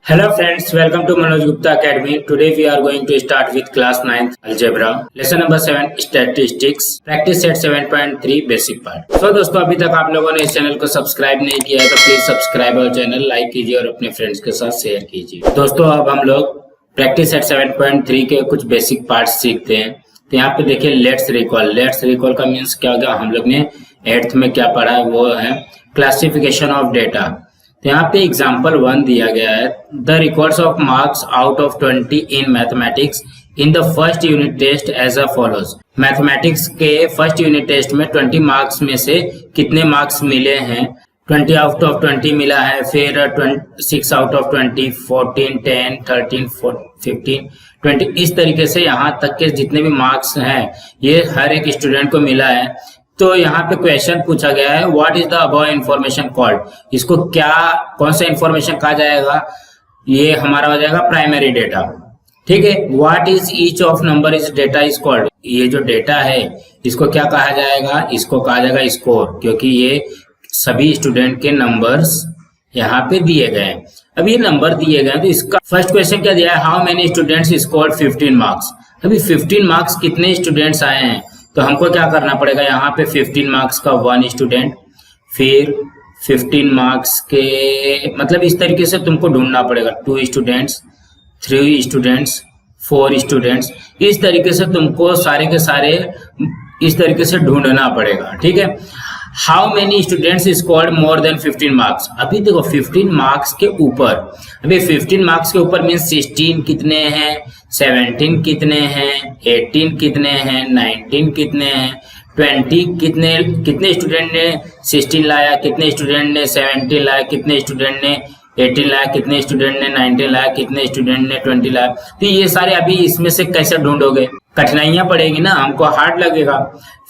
Hello friends, welcome to Manoj Gupta Academy. Today we are going to start with class 9th algebra, lesson number 7 statistics, practice set 7.3 basic part. So दोस्तों अभी तक आप लोगों ने इस channel को subscribe नहीं किया है तो प्लीज सब्सक्राइब और चैनल लाइक कीजिए और अपने फ्रेंड्स के साथ शेयर कीजिए। दोस्तों अब हम लोग प्रैक्टिस सेट 7.3 के कुछ बेसिक पार्ट्स सीखते हैं। तो यहाँ पे देखिए लेट्स रिकॉल का मीन्स क्या होगा, हम लोग ने 8th में क्या पढ़ा है वो है क्लासिफिकेशन ऑफ डेटा। तो यहाँ पे एग्जाम्पल 1 दिया गया है, the records of marks out of 20 in mathematics in the first unit test as a follows. Mathematics के फर्स्ट यूनिट टेस्ट में 20 मार्क्स में से कितने मार्क्स मिले हैं, 20 आउट ऑफ 20 मिला है, फिर 6 आउट ऑफ 20, 14, 10, 13, 15, 20, इस तरीके से यहाँ तक के जितने भी मार्क्स हैं ये हर एक स्टूडेंट को मिला है। तो यहाँ पे क्वेश्चन पूछा गया है what is the above information called, इसको क्या कौन सा इंफॉर्मेशन कहा जाएगा, ये हमारा हो जाएगा प्राइमरी डेटा। ठीक है, what is each of number is data is called, ये जो डेटा है इसको क्या कहा जाएगा, इसको कहा जाएगा स्कोर, क्योंकि ये सभी स्टूडेंट के नंबर्स यहाँ पे दिए गए हैं। अब ये नंबर दिए गए तो इसका फर्स्ट क्वेश्चन क्या दिया है, how many students scored 15 marks. अभी 15 मार्क्स कितने स्टूडेंट्स आए हैं, तो हमको क्या करना पड़ेगा, यहाँ पे 15 मार्क्स का 1 स्टूडेंट, फिर 15 मार्क्स के मतलब इस तरीके से तुमको ढूंढना पड़ेगा 2 स्टूडेंट्स, 3 स्टूडेंट्स, 4 स्टूडेंट्स, इस तरीके से तुमको सारे के सारे इस तरीके से ढूंढना पड़ेगा। ठीक है, how many students scored more than 15 marks. अभी देखो 15 मार्क्स के ऊपर, अभी 15 मार्क्स के ऊपर मीन्स 16 कितने हैं, 17 कितने हैं, 18 कितने हैं, 19 कितने हैं, 20 कितने स्टूडेंट ने 16 लाया, कितने स्टूडेंट ने 17 लाया, कितने स्टूडेंट ने 18 लाया, कितने स्टूडेंट ने 19 लाया, कितने स्टूडेंट ने 20 लाया। तो ये सारे अभी इसमें से कैसे ढूंढोगे, कठिनाइयां पड़ेगी ना, हमको हार्ड लगेगा।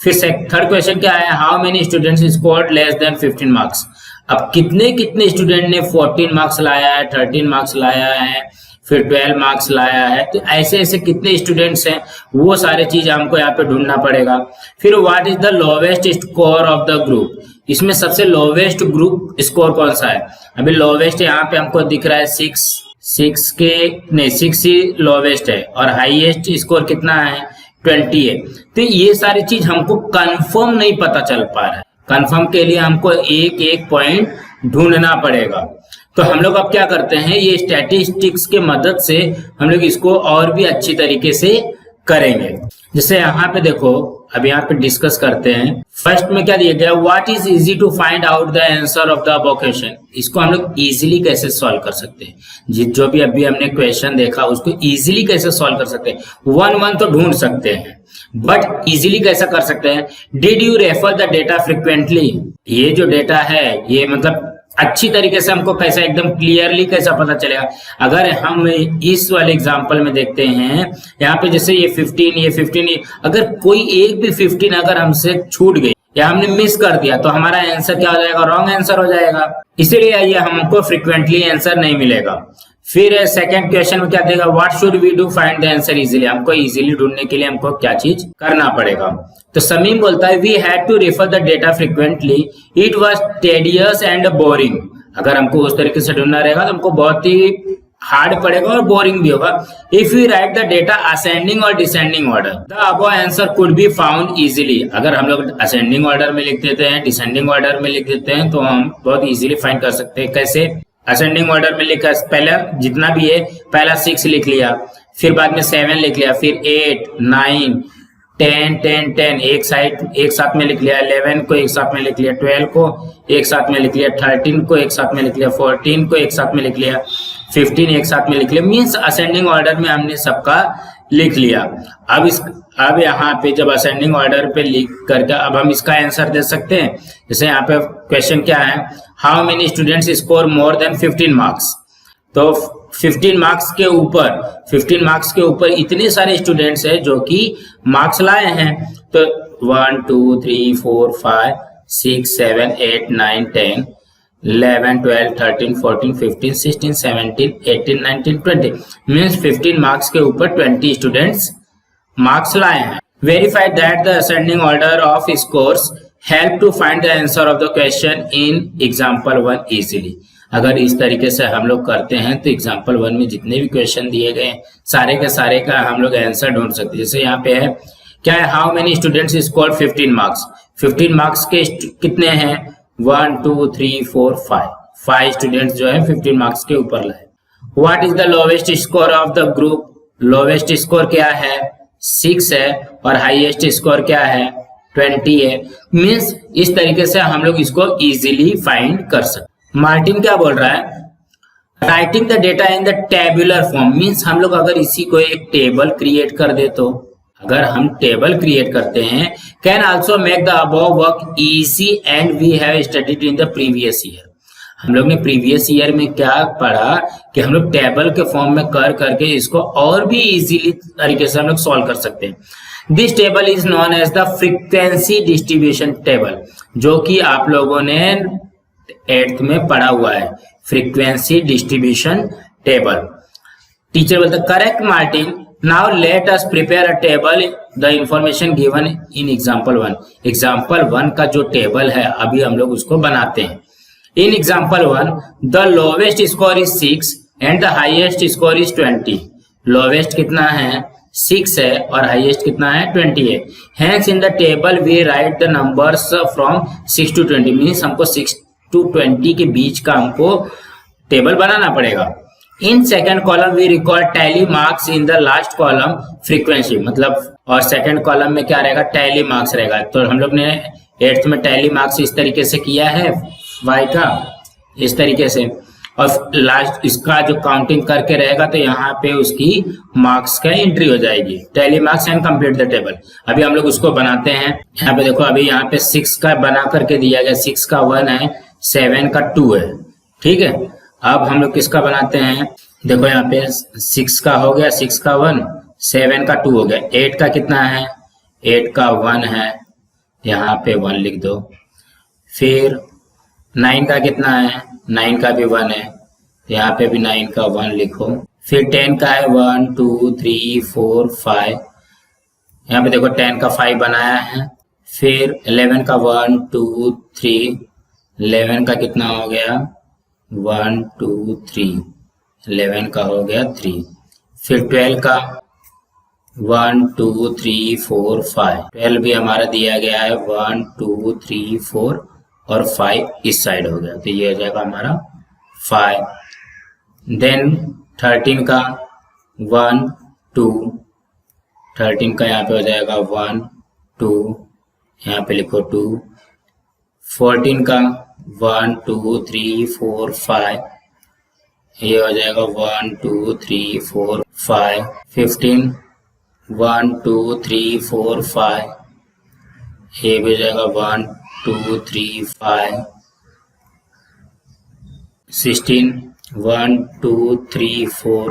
फिर थर्ड क्वेश्चन क्या है, how many students scored less than 15 marks. अब कितने स्टूडेंट ने 14 मार्क्स लाया है, 13 मार्क्स लाया है, फिर 12 मार्क्स लाया है, तो ऐसे ऐसे कितने स्टूडेंट्स हैं वो सारे चीज हमको यहाँ पे ढूंढना पड़ेगा। फिर what is the lowest score of the group, इसमें सबसे लोवेस्ट ग्रुप स्कोर कौन सा है। अभी लोवेस्ट यहाँ पे हमको दिख रहा है 6 ही लोवेस्ट है और हाईएस्ट स्कोर कितना है 20 है। तो ये सारी चीज हमको कंफर्म नहीं पता चल पा रहा है, कंफर्म के लिए हमको एक एक पॉइंट ढूंढना पड़ेगा। तो हम लोग अब क्या करते हैं, ये स्टैटिस्टिक्स के मदद से हम लोग इसको और भी अच्छी तरीके से करेंगे। जैसे यहाँ पे देखो, अब यहाँ पे डिस्कस करते हैं। फर्स्ट में क्या दिया गया, what is easy to find out the answer of the above question. इसको हम लोग इजीली कैसे सॉल्व कर सकते हैं, जो भी अभी हमने क्वेश्चन देखा उसको इजीली कैसे सॉल्व कर सकते हैं। 1 तो ढूंढ सकते हैं बट इजीली कैसे कर सकते हैं। Did you refer the data frequently, ये जो डेटा है ये मतलब अच्छी तरीके से हमको कैसा एकदम क्लियरली कैसा पता चलेगा। अगर हम इस वाले एग्जांपल में देखते हैं, यहाँ पे जैसे ये 15 अगर कोई एक भी 15 अगर हमसे छूट गई या हमने मिस कर दिया तो हमारा आंसर क्या हो जाएगा, रॉन्ग आंसर हो जाएगा। इसीलिए ये हमको फ्रिक्वेंटली आंसर नहीं मिलेगा। फिर सेकंड क्वेश्चन में क्या देगा, what should we do find the answer easily, हमको इजीली ढूंढने के लिए हमको क्या चीज करना पड़ेगा। तो समीम बोलता है we had to refer the data frequently, it was tedious and boring. अगर हमको उस तरीके से ढूंढना रहेगा तो हमको बहुत ही हार्ड पड़ेगा और बोरिंग भी होगा। If you write the data ascending और descending order the above answer could be found easily. अगर हम लोग असेंडिंग ऑर्डर में लिख देते हैं, डिसेंडिंग ऑर्डर में लिख देते हैं तो हम बहुत इजीली फाइंड कर सकते हैं। कैसे, असेंडिंग ऑर्डर में लिखा, पहला जितना भी है पहला 6 लिख लिया, फिर बाद में 7 लिख लिया, फिर 8, 9, 10 एक साथ में लिख लिया, 11 को एक साथ में लिख लिया, 12 को एक साथ में लिख लिया, 13 को एक साथ में लिख लिया, 14 को एक साथ में लिख लिया, 15 एक साथ में लिख लिया। मीन्स असेंडिंग ऑर्डर में हमने सबका लिख लिया। अब यहाँ पे जब असेंडिंग ऑर्डर पे लिख करके अब हम इसका आंसर दे सकते हैं। जैसे यहाँ पे क्वेश्चन क्या है, how many students score more than 15 marks. तो 15 मार्क्स के ऊपर इतने सारे स्टूडेंट्स हैं जो कि मार्क्स लाए हैं। तो 1 2 3 4 5 6 7 8 9 10 11 12 13 14 15 16 17 18 19 20 मीन्स 15 मार्क्स के ऊपर 20 स्टूडेंट्स मार्क्स लाए हैं। Verify that the ascending order of scores help to find the answer of the question in example 1 easily. अगर इस तरीके से हम लोग करते हैं तो एग्जाम्पल 1 में जितने भी क्वेश्चन दिए गए सारे के सारे का हम लोग आंसर ढूंढ सकते हैं। जैसे यहाँ पे है क्या है, how many students score 15 marks. 15 marks के कितने हैं, 1 2 3 4 5 स्टूडेंट्स जो है 15 मार्क्स के ऊपर लाए। What is the lowest score of the group. Lowest score क्या है, 6 है, और हाईएस्ट स्कोर क्या है, 20 है। मीन्स इस तरीके से हम लोग इसको इजीली फाइंड कर सकते। मार्टिन क्या बोल रहा है, writing the data in the tabular form. Means हम लोग अगर इसी को एक टेबल क्रिएट कर दे तो, अगर हम टेबल क्रिएट करते हैं, can also make the above work easy and we have studied in the previous year. हम लोग ने प्रीवियस ईयर में क्या पढ़ा कि हम लोग टेबल के फॉर्म में कर करके इसको और भी इजीली तरीके से हम लोग सॉल्व कर सकते हैं। This table is known as the frequency distribution table, जो कि आप लोगों ने 8th में पढ़ा हुआ है, फ्रीक्वेंसी डिस्ट्रीब्यूशन टेबल। टीचर बोलते correct Martin, now let us prepare a table the information given in example 1। Example 1 का जो टेबल है अभी हम लोग उसको बनाते हैं। In example 1, the lowest score is 6 and the highest score is 20. Lowest कितना है, 6 है, और highest कितना है, 20 है। Hence in the table we write the numbers from 6 to 20. Means हमको 6 to 20 के बीच का हमको टेबल बनाना पड़ेगा। In second column we record tally marks in the last column frequency, मतलब और सेकंड कॉलम में क्या रहेगा, टैली मार्क्स रहेगा। तो हम लोग ने 8th में टैली मार्क्स इस तरीके से किया है y का, इस तरीके से, और लास्ट इसका जो काउंटिंग करके रहेगा तो यहाँ पे उसकी मार्क्स का एंट्री हो जाएगी। Tally marks and complete the table. अभी हम लोग उसको बनाते हैं। यहाँ पे देखो, अभी यहाँ पे 6 का बना करके दिया गया, 6 का 1 है, 7 का 2 है, ठीक है। अब हम लोग किसका बनाते हैं, देखो यहाँ पे 6 का हो गया, 6 का 1, 7 का 2 हो गया। 8 का कितना है, 8 का 1 है, यहाँ पे 1 लिख दो। फिर 9 का कितना है, 9 का भी 1 है, यहाँ पे भी 9 का 1 लिखो। फिर 10 का है 1 2 3 4 5, यहाँ पे देखो 10 का 5 बनाया है। फिर 11 का 1 2 3, 11 का कितना हो गया, 1 2 3, 11 का हो गया 3। फिर 12 का 1 2 3 4 5, 12 भी हमारा दिया गया है, 1 2 3 4 और 5 इस साइड हो गया, तो ये हो जाएगा हमारा 5। देन 13 का 1 2, 13 का यहाँ पे हो जाएगा 1 2, यहाँ पे लिखो 2। 14 का 1 2 3 4 5, ये हो जाएगा 1 2 3 4 5। 15 1 2 3 4 5, ये भी हो जाएगा 1 2 3 5। 16 1 2 3 4,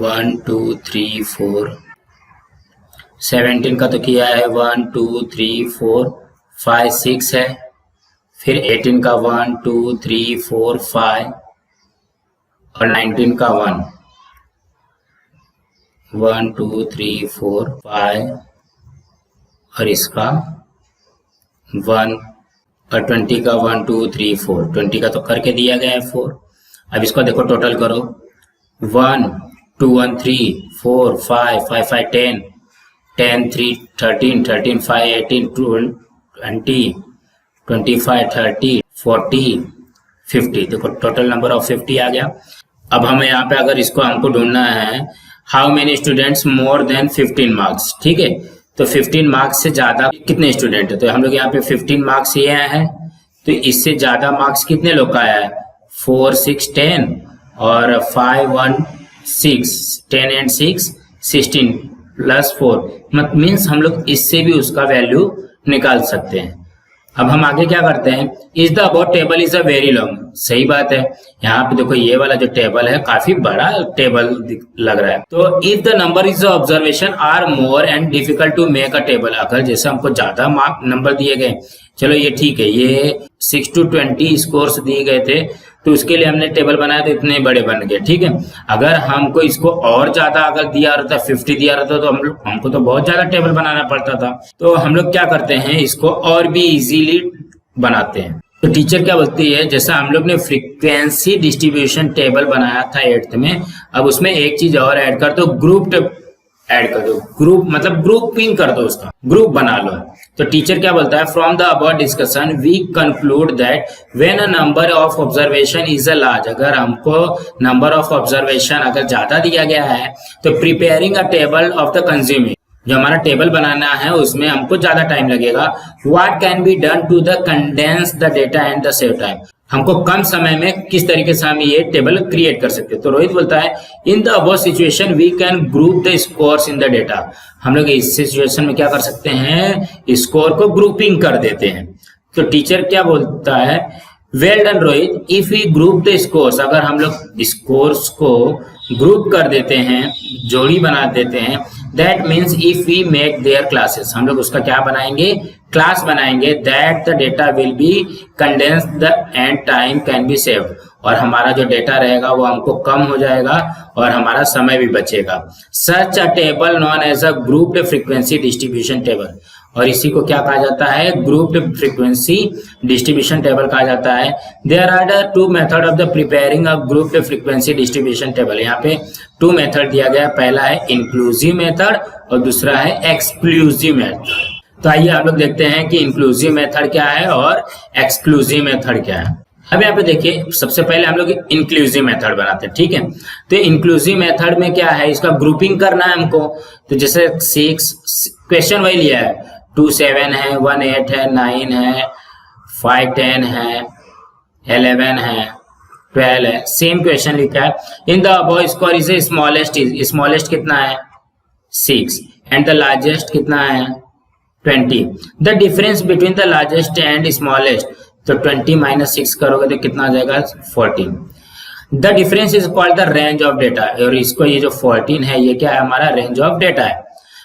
1 2 3 4। 17 का तो किया है 1 2 3 4 5 6 है। फिर 18 का 1 2 3 4 5 और 19 का 1 1 2 3 4 5 और इसका 1 और 20 का 1 2 3 4। 20 का तो करके दिया गया है 4। अब इसको देखो टोटल करो, 1 2 1 3 4 5 5 5 10 10 3 13 13 5 18 20 25 30 40 50। देखो टोटल नंबर ऑफ 50 आ गया। अब हमें यहाँ पे अगर इसको हमको ढूंढना है, how many students more than 15 marks, ठीक है। तो 15 मार्क्स से ज्यादा कितने स्टूडेंट है, तो हम लोग यहाँ पे 15 मार्क्स ये आया है, तो इससे ज्यादा मार्क्स कितने लोग का आया है, 4 6 10 और 5 1 6, 10 एंड 6 16 प्लस 4, मीन्स हम लोग इससे भी उसका वैल्यू निकाल सकते हैं। अब हम आगे क्या करते हैं, is the about table is a very long. सही बात है, यहाँ पे देखो ये वाला जो टेबल है काफी बड़ा टेबल लग रहा है। तो if the number is observation are more and difficult to make a table, अगर जैसे हमको ज्यादा मार्क नंबर दिए गए, चलो ये ठीक है, ये 6 to 20 स्कोर्स दिए गए थे तो उसके लिए हमने टेबल बनाया तो इतने बड़े बन गए, ठीक है। अगर हमको इसको और ज्यादा अगर दिया रहता, 50 दिया रहता तो हमको तो बहुत ज्यादा टेबल बनाना पड़ता था। तो हम लोग क्या करते हैं, इसको और भी इजीली बनाते हैं। तो टीचर क्या बोलती है, जैसा हम लोग ने फ्रीक्वेंसी डिस्ट्रीब्यूशन टेबल बनाया था 8th में, अब उसमें एक चीज और ऐड कर दो, ग्रुप ऐड कर दो। ग्रुप मतलब ग्रुपिंग कर दो, उसका ग्रुप बना लो। तो टीचर क्या बोलता है, from the above discussion we conclude that when a number of observation is a large, अगर हमको नंबर ऑफ ऑब्जर्वेशन अगर ज्यादा दिया गया है तो preparing a table of the consuming, जो हमारा टेबल बनाना है उसमें हमको ज्यादा टाइम लगेगा। What can be done to the condense the data and the save time, हमको कम समय में किस तरीके से हम ये टेबल क्रिएट कर सकते हैं। तो रोहित बोलता है, in the above situation we can group the scores in the data, हम लोग इस सिचुएशन में क्या कर सकते हैं, स्कोर को ग्रुपिंग कर देते हैं। तो टीचर क्या बोलता है, well done Rohit, if we group the scores, अगर हम लोग स्कोर्स को ग्रुप कर देते हैं, जोड़ी बना देते हैं, that means if we make their classes, हम लोग उसका क्या बनाएंगे, क्लास बनाएंगे, that the data will be condensed the and time can be saved, और हमारा जो डेटा रहेगा वो हमको कम हो जाएगा और हमारा समय भी बचेगा। Such a table known as a grouped frequency distribution table, और इसी को क्या कहा जाता है, ग्रुप्ड फ्रीक्वेंसी डिस्ट्रीब्यूशन टेबल कहा जाता है। There are the two method of the preparing a grouped frequency distribution table, यहाँ पे 2 मेथड दिया गया, पहला है इंक्लूसिव मेथड और दूसरा है एक्सक्लूसिव मेथड। तो आइए हम लोग देखते हैं कि इंक्लूसिव मेथड क्या है और एक्सक्लूसिव मेथड क्या है। अब यहाँ पे देखिए, सबसे पहले हम लोग इंक्लूसिव मेथड बनाते हैं, ठीक है। तो इंक्लूसिव मेथड में क्या है, इसका ग्रुपिंग करना है हमको। तो जैसे 6 क्वेश्चन वही लिया है, 2 7 है, 1 8 है, 9 है, 5 10 है, 11 है, 12 है, सेम क्वेश्चन लिखा है। In the above score is smallest, smallest कितना है 6 एंड द लार्जेस्ट कितना है 20। The difference between the largest and smallest, तो 20 माइनस 6 करोगे तो कितना आ जाएगा 14। The difference is called the range of data, और इसको ये जो 14 है ये क्या है, हमारा रेंज ऑफ डेटा है।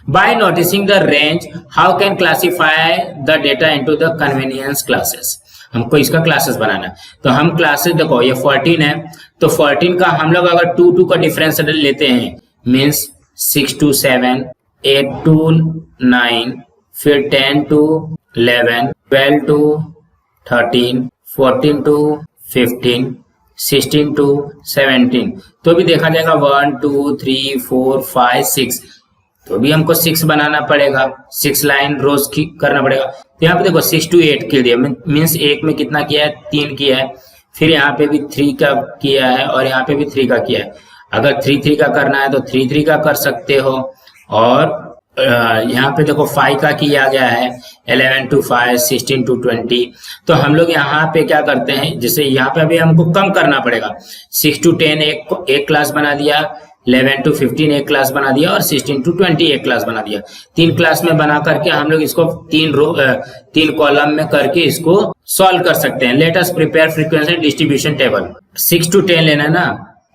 By noticing the range how can classify the data into the convenience classes, हमको इसका क्लासेस बनाना है। तो हम क्लासेस देखो, ये 14 है, तो 14 का हम लोग अगर 2 का डिफरेंस लेते हैं, मीन्स 6 to 7, 8 to 9, फिर 10 to 11, 12 to 13, 14 to 15, 16 to 17, तो भी देखा जाएगा 1 2 3 4 5 6, तो भी हमको 6 बनाना पड़ेगा, 6 लाइन रोज की करना पड़ेगा। तो यहाँ पे देखो 6 to 8 के लिए मीन्स एक में कितना किया है 3 किया है, फिर यहाँ पे भी 3 का किया है और यहाँ पे भी 3 का किया है। अगर 3 का करना है तो 3 का कर सकते हो, और यहाँ पे देखो 5 का किया गया है, 11 to 5, 16 to 20। तो हम लोग यहाँ पे क्या करते हैं, जैसे यहाँ पे अभी हमको कम करना पड़ेगा, 6 to 10 एक क्लास बना दिया, 11 to 15 एक क्लास बना दिया, और 16 to 20 एक क्लास बना दिया। 3 क्लास में बना करके हम लोग इसको 3 कॉलम में करके इसको सॉल्व कर सकते हैं। Let us prepare frequency distribution table. 6 to 10 लेना ना,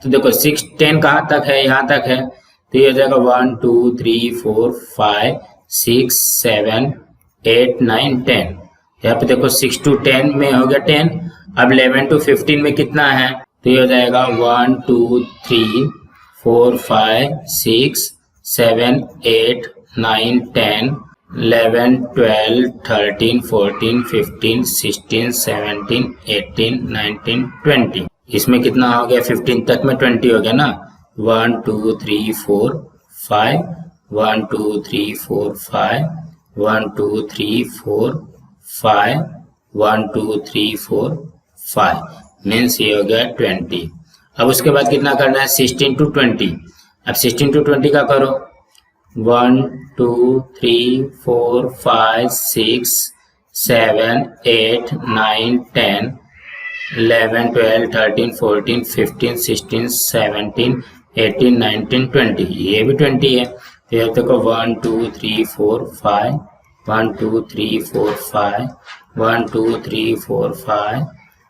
तो देखो 6 10 कहाँ तक है, यहाँ तक है, तो ये हो जाएगा 1 2 3 4 5 6 7 8 9 10। यहाँ पे देखो 6 to 10 में हो गया 10। अब 11 to 15 में कितना है, तो ये हो जाएगा 1 2 3 4 5 6 7 8 9 10 11 12 13 14 15 16 17 18 19 20। इसमें कितना हो गया, 15 तक में 20 हो गया ना, 1 2 3 4 5 1 2 3 4 5 1 2 3 4 5 1 2 3 4 5, मीन्स ये हो गया 20। अब उसके बाद कितना करना है, 16 to 20। अब 16 to 20 का करो, 1 2 3 4 5 6 7 8 9 10 11 12 13 14 15 16 17 18 19 20, ये भी 20 है। फिर देखो 1 2 3 4 5 1 2 3 4 5 1 2 3 4 5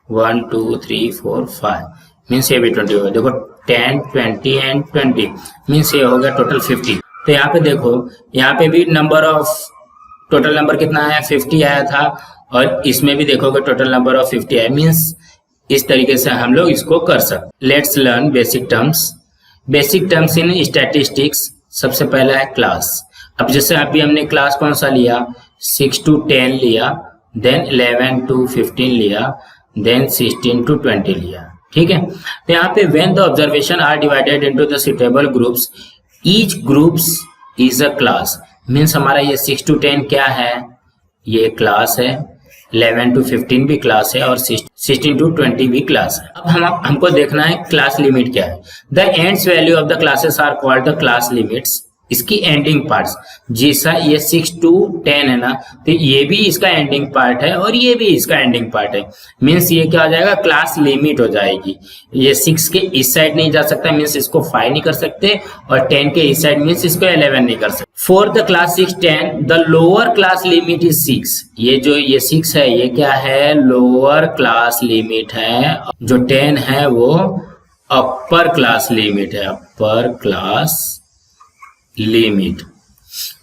1 2 3 4 5, मीन्स ये भी 20 हो गया। देखो 10 20 एंड 20 मीन्स ये हो गया टोटल 50। तो यहाँ पे देखो, यहाँ पे भी नंबर ऑफ टोटल नंबर कितना है 50 आया था, और इसमें भी देखोगे टोटल नंबर ऑफ 50 है, मीन्स इस तरीके से हम लोग इसको कर सकते। Let's learn basic terms. Basic terms in statistics. सबसे पहला है क्लास। अब जैसे अभी हमने क्लास कौन सा लिया, 6 to 10 लिया, देन 11 to 15 लिया, देन 16 to 20 लिया। ठीक है, तो यहाँ पे when the observation are divided into the suitable groups, each groups is a class, means हमारा ये 6 to 10 क्या है, ये क्लास है, 11 to 15 भी क्लास है और 16 to 20 भी क्लास है। अब हमको देखना है क्लास लिमिट क्या है। The ends value of the classes are called the class limits. इसकी एंडिंग पार्ट्स, जैसा ये 6 to 10 है ना, तो ये भी इसका एंडिंग पार्ट है और ये भी इसका एंडिंग पार्ट है, मीन्स ये क्या हो जाएगा, क्लास लिमिट हो जाएगी। ये 6 के इस साइड नहीं जा सकता, मीन्स इसको 5 नहीं कर सकते, और 10 के इस साइड मीन्स इसको 11 नहीं कर सकते। For the class 6 10 the lower class limit is 6। ये जो ये 6 है ये क्या है, लोअर क्लास लिमिट है। जो 10 है वो अपर क्लास लिमिट है, अपर क्लास लिमिट।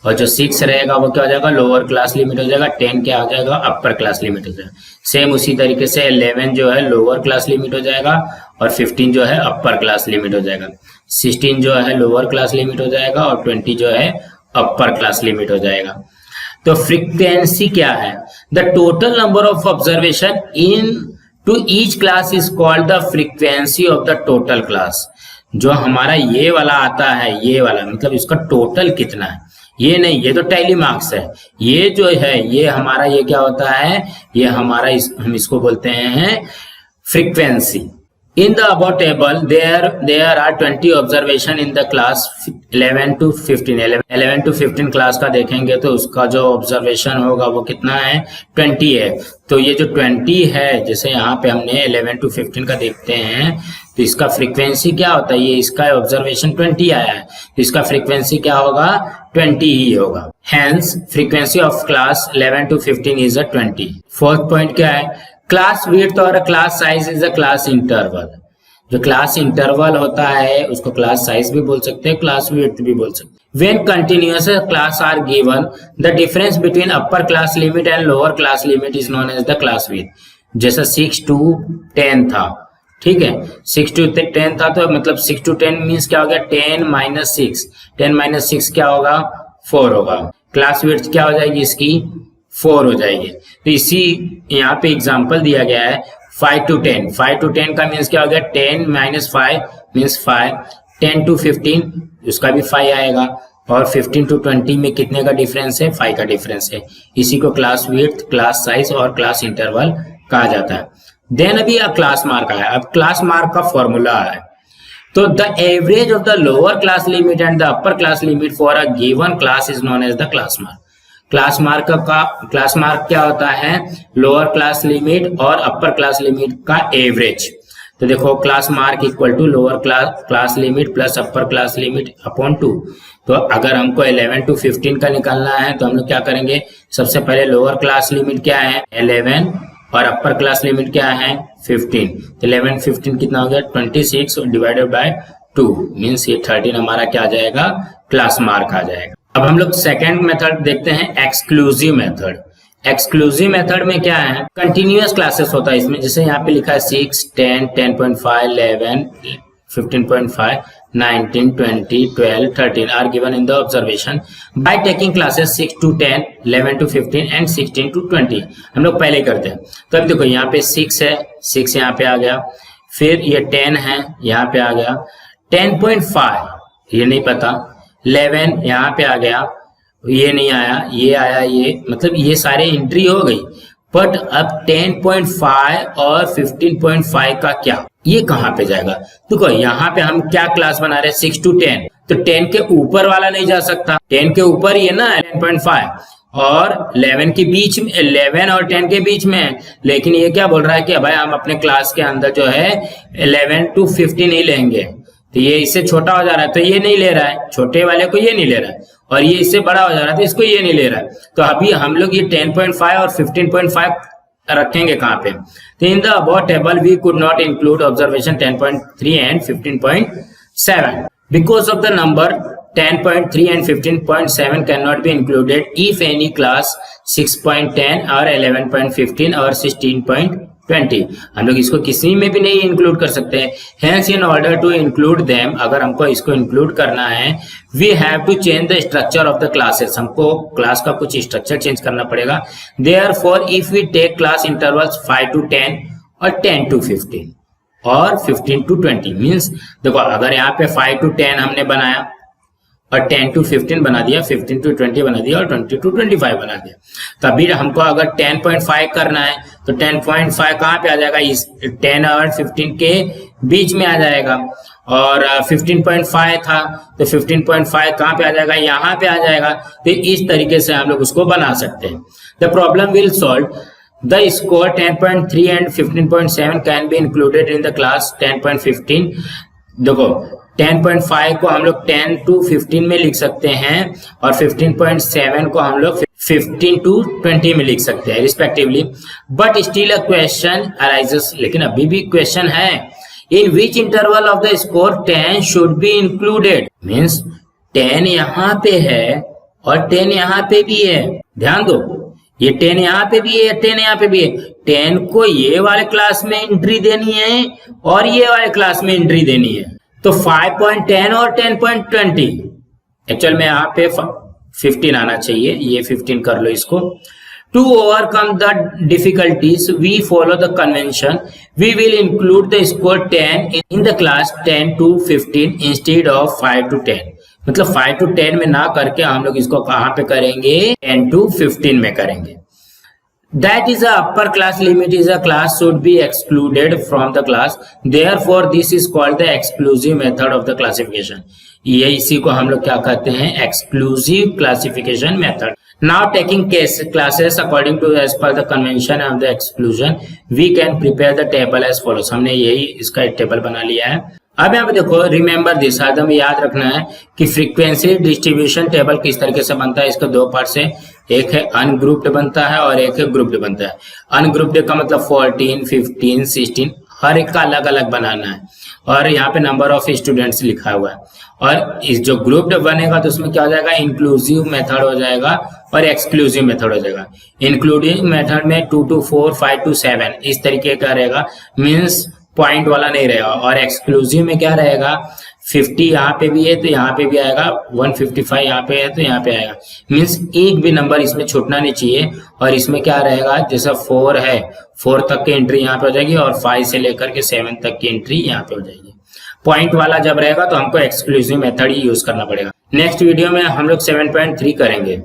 और जो 6 रहेगा वो क्या हो जाएगा, लोअर क्लास लिमिट हो जाएगा। 10 क्या हो जाएगा, अपर क्लास लिमिट हो जाएगा। सेम उसी तरीके से 11 जो है लोअर क्लास लिमिट हो जाएगा और 15 जो है अपर क्लास लिमिट हो जाएगा। 16 जो है लोअर क्लास लिमिट हो जाएगा और 20 जो है अपर क्लास लिमिट हो जाएगा। तो फ्रीक्वेंसी क्या है, the total number of observation in to each class is called the frequency of the total class. जो हमारा ये वाला आता है, ये वाला मतलब इसका टोटल कितना है, ये नहीं, ये तो टैली मार्क्स है। ये जो है ये हमारा ये क्या होता है, ये हमारा हम इसको बोलते हैं frequency. In the above table, there are 20 observation in the class 11 to 15. 11 to 15 class का देखेंगे तो उसका जो ऑब्जर्वेशन होगा वो कितना है, 20 है। तो ये जो 20 है, जैसे यहाँ पे हमने 11 to 15 का देखते हैं, तो इसका फ्रीक्वेंसी क्या होता है, ये इसका ऑब्जर्वेशन 20 आया है, तो इसका फ्रीक्वेंसी क्या होगा, 20 ही होगा। Hence, frequency of class 11 to 15 is a 20. Fourth point क्या है, क्लास विड्थ और class size is a class interval. जो क्लास इंटरवल होता है उसको क्लास साइज भी बोल सकते हैं, क्लास विड्थ भी बोल सकते हैं। When continuous class are given, the difference between upper class limit and lower class limit is known as the class width. जैसा 6 to 10 था, ठीक है, 6 to 10 था, तो मतलब 6 to 10 मीन्स क्या हो गया, 10 minus 6, 10 minus 6 क्या होगा, 4 होगा। क्लास विड्थ क्या हो जाएगी इसकी, 4 हो जाएगी। तो इसी यहाँ पे एग्जांपल दिया गया है 5 to 10। 5 to 10 का मीन्स क्या हो गया, 10 minus 5 मीन्स 5। 10 to 15 उसका भी 5 आएगा, और 15 to 20 में कितने का डिफरेंस है, 5 का डिफरेंस है। इसी को क्लास विड्थ, क्लास साइज और क्लास इंटरवल कहा जाता है। देन अभी क्लास मार्क आया। अब क्लास मार्क का फॉर्मूला है, तो the average of the lower class limit and the upper class limit for a given class is known as the class mark. Class mark क्या होता है, लोअर क्लास लिमिट और upper class limit का average. तो देखो class mark equal to lower class limit plus upper class limit upon 2। तो अगर हमको 11 to 15 का निकालना है तो हम लोग क्या करेंगे, सबसे पहले लोअर क्लास लिमिट क्या है, 11, और अपर क्लास लिमिट क्या है, 15। तो 11 15 कितना हो गया, 26 डिवाइडेड बाय 2 मीन्स ये 13 हमारा क्या आ जाएगा, क्लास मार्क आ जाएगा। अब हम लोग सेकेंड मेथड देखते हैं, एक्सक्लूसिव मेथड। एक्सक्लूसिव मेथड में क्या है, कंटिन्यूअस क्लासेस होता है इसमें। जैसे यहाँ पे लिखा है 6, 10, 10.5, 11, 15.5, 19, 20, 12, 13 are given in the observation by taking classes 6 to 10, 11 to 15 and 16 to 20। हम लोग पहले करते हैं। तो अब देखो यहाँ पे 6 है, 6 यहाँ पे आ गया, फिर ये 10 है, यहाँ पे आ गया, 10.5 ये नहीं पता, 11 यहाँ पे आ गया, ये नहीं आया, ये आया, ये मतलब ये सारे एंट्री हो गई। बट अब 10.5 और 15.5 का क्या, ये कहाँ पे जाएगा। देखो यहाँ पे हम क्या क्लास बना रहे हैं, 6 to 10, तो 10 के ऊपर वाला नहीं जा सकता, 10 के ऊपर ये ना 10.5 और 11 के बीच में, 11 और 10 के बीच में। लेकिन ये क्या बोल रहा है कि भाई हम अपने क्लास के अंदर जो है 11 to 15 ही लेंगे, तो ये इससे छोटा हो जा रहा है तो ये नहीं ले रहा है, छोटे वाले को ये नहीं ले रहा है, और ये इससे बड़ा हो जा रहा है तो इसको ये नहीं ले रहा है। तो अभी हम लोग ये 10.5 और 15.5 रखेंगे कहाँ पे, तो in the above table we could not include observation 10.3 and 15.7 because of the number 10.3 and 15.7 cannot be included if any class 6.10 or 11.15 or 16.20 20। हम लोग इसको किसी में भी नहीं इंक्लूड कर सकते हैं। Hence in order to include them, अगर हमको इसको इंक्लूड करना है, we have to change the structure of the classes, हमको क्लास का कुछ स्ट्रक्चर चेंज करना पड़ेगा। Therefore if we take class intervals 5 to 10 और 10 to 15 और 15 to 20, मीन्स देखो अगर यहाँ पे 5 to 10 हमने बनाया और 10 to 15 बना दिया, 15 to 20 बना दिया और 20 to 25 बना दिया, तभी हमको अगर 10.5 करना है तो 10.5 कहाँ पे आ जाएगा, इस 10 और 15 के बीच में आ जाएगा। और 15.5 था तो 15.5 कहाँ पे आ जाएगा, यहाँ पे आ जाएगा। तो इस तरीके से हम लोग उसको बना सकते हैं। The problem will solve the score 10.3 and 15.7 can be included in the class 10.15। देखो 10.5 को हम लोग 10 to 15 में लिख सकते हैं और 15.7 को हम लोग 15 to 20 में लिख सकते हैं respectively. But still a question arises, लेकिन अभी भी क्वेश्चन है, in which interval of the score 10 should be included. Means 10 यहाँ पे है और 10 यहाँ पे भी है, ध्यान दो, ये 10 यहाँ पे भी है, 10 यहाँ पे भी है। 10 को ये वाले क्लास में एंट्री देनी है और ये वाले क्लास में एंट्री देनी है। तो 5.10 और 10.20, एक्चुअल में यहाँ पे 15 आना चाहिए, ये 15 कर लो इसको। To overcome the difficulties we follow the convention, we will include the score 10 in the class 10 to 15 instead of 5 to 10। मतलब 5 to 10 में ना करके हम लोग इसको कहाँ पे करेंगे, 10 to 15 में करेंगे। That is a upper class limit is a class should be excluded from the class, therefore this is called the exclusive method of the classification। ये इसी को हम लोग क्या कहते हैं, exclusive classification method। Now taking case classes according to as per the convention of the exclusion, we can prepare the table as follows। हमने यही इसका एक टेबल बना लिया है। अब यहाँ पे देखो, रिमेंबर दिस, हमें याद रखना है कि फ्रीक्वेंसी डिस्ट्रीब्यूशन टेबल किस तरीके से बनता है। इसके दो पार्ट से, एक है अनग्रुप्ड बनता है और एक है ग्रुप्ड बनता है। अनग्रुप्ड का मतलब 14, 15, 16 हर एक का अलग अलग बनाना है और यहाँ पे नंबर ऑफ स्टूडेंट्स लिखा हुआ है। और इस जो ग्रुप्ड बनेगा तो उसमें क्या हो जाएगा, इंक्लूसिव मेथड हो जाएगा और एक्सक्लूसिव मेथड हो जाएगा। इंक्लूडिंग मेथड में 2 to 4, 5 to 7 इस तरीके का रहेगा, मीन्स पॉइंट वाला नहीं रहेगा। और एक्सक्लूसिव में क्या रहेगा, 50 यहाँ पे भी है तो यहाँ पे भी आएगा, 155 यहाँ पे है तो यहाँ पे आएगा, मीन्स एक भी नंबर इसमें छूटना नहीं चाहिए। और इसमें क्या रहेगा, जैसा 4 है, 4 तक की एंट्री यहाँ पे हो जाएगी और 5 से लेकर के 7 तक की एंट्री यहाँ पे हो जाएगी। पॉइंट वाला जब रहेगा तो हमको एक्सक्लूसिव मेथड ही यूज करना पड़ेगा। नेक्स्ट वीडियो में हम लोग 7.3 करेंगे।